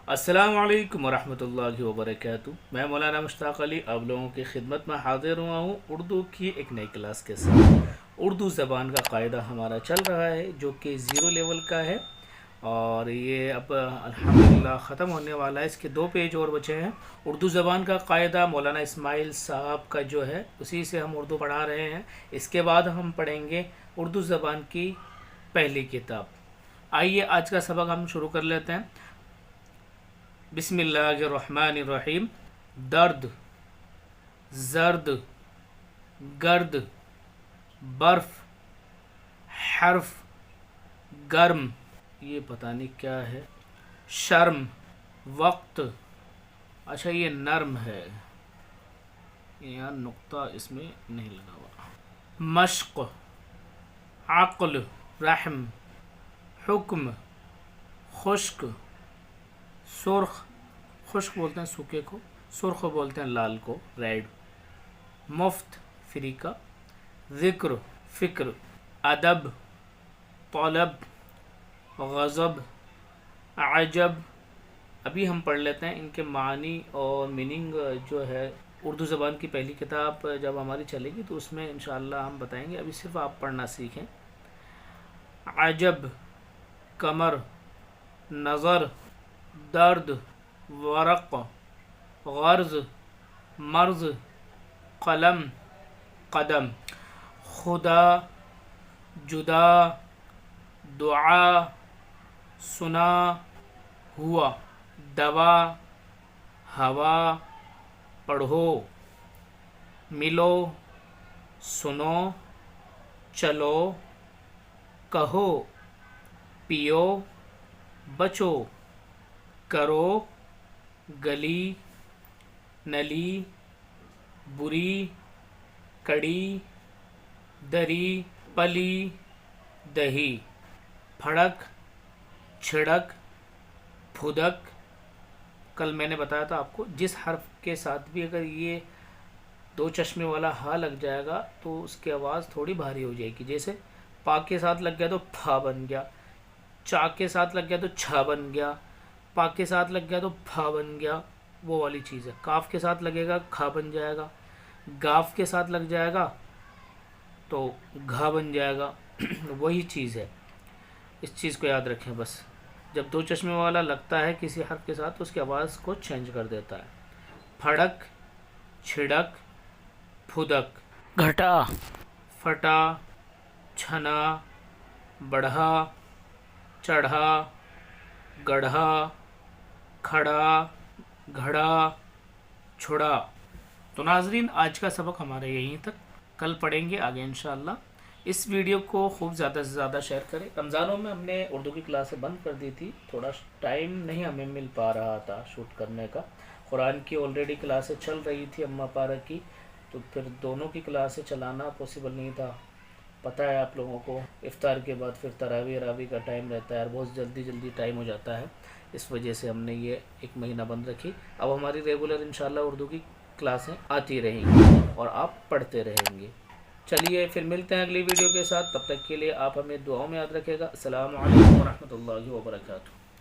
अस्सलामु अलैकुम वरहमतुल्लाहि वबरकातुहू। मैं मौलाना मुश्ताक अली आप लोगों की खिदमत में हाजिर हुआ हूँ उर्दू की एक नई क्लास के साथ। उर्दू ज़बान का कायदा हमारा चल रहा है जो कि ज़ीरो लेवल का है और ये अब अल्हम्दुलिल्लाह ख़त्म होने वाला है। इसके 2 पेज और बचे हैं। उर्दू ज़बान का कायदा मौलाना इस्माइल साहब का जो है उसी से हम उर्दू पढ़ा रहे हैं। इसके बाद हम पढ़ेंगे उर्दू ज़बान की पहली किताब। आइए आज का सबक हम शुरू कर लेते हैं। बिस्मिल्लाहिर्रहमानिर्रहीम। दर्द, जर्द, गर्द, बर्फ, हर्फ, गर्म, ये पता नहीं क्या है, शर्म, वक्त, अच्छा ये नर्म है, यहाँ नुक्ता इसमें नहीं लगा हुआ, मश्क, अक्ल, रहम, हुक्म, खुश्क, सुर्ख, खुश्क बोलते हैं सूखे को, सुर्ख बोलते हैं लाल को, रेड, मुफ्त, फ्री का, ज़िक्र, फ़िक्र, अदब, तलब, गज़ब, अजब। अभी हम पढ़ लेते हैं इनके मानी और मीनिंग जो है। उर्दू ज़बान की पहली किताब जब हमारी चलेगी तो उसमें इंशाअल्लाह हम बताएंगे, अभी सिर्फ आप पढ़ना सीखें। अजब, कमर, नज़र, दर्द, वरक़, गर्ज़, मर्ज़, कलम, कदम, खुदा, जुदा, दुआ, सुना, हुआ, दवा, हवा, पढ़ो, मिलो, सुनो, चलो, कहो, पियो, बचो, करो, गली, नली, बुरी, कड़ी, दरी, पली, दही, फड़क, छिड़क, फुदक। कल मैंने बताया था आपको जिस हर्फ के साथ भी अगर ये 2 चश्मे वाला हा लग जाएगा तो उसकी आवाज़ थोड़ी भारी हो जाएगी। जैसे पा के साथ लग गया तो फा बन गया, चा के साथ लग गया तो छा बन गया, पा के साथ लग गया तो फा बन गया, वो वाली चीज़ है। काफ के साथ लगेगा खा बन जाएगा, गाफ के साथ लग जाएगा तो घा बन जाएगा वही चीज़ है। इस चीज़ को याद रखें बस। जब 2 चश्मे वाला लगता है किसी हर्फ के साथ तो उसकी आवाज़ को चेंज कर देता है। फड़क, छिड़क, फुदक, घटा, फटा, छना, बढ़ा, चढ़ा, गढ़ा, खड़ा, घड़ा, छुड़ा। तो नाजरीन आज का सबक हमारा यहीं तक, कल पढ़ेंगे आगे इंशाअल्लाह। इस वीडियो को खूब ज़्यादा से ज़्यादा शेयर करें। रमज़ानों में हमने उर्दू की क्लासें बंद कर दी थी, थोड़ा टाइम नहीं हमें मिल पा रहा था शूट करने का। कुरान की ऑलरेडी क्लासें चल रही थी अम्मा पारा की, तो फिर दोनों की क्लासें चलाना पॉसिबल नहीं था। पता है आप लोगों को इफ्तार के बाद फिर तरावी रावी का टाइम रहता है और बहुत जल्दी टाइम हो जाता है। इस वजह से हमने ये 1 महीना बंद रखी। अब हमारी रेगुलर इंशाल्लाह उर्दू की क्लासें आती रहेंगी और आप पढ़ते रहेंगे। चलिए फिर मिलते हैं अगली वीडियो के साथ, तब तक के लिए आप हमें दुआओं में याद रखेगा। अस्सलामु अलैकुम वरहमतुल्लाहि वबरकातुहू।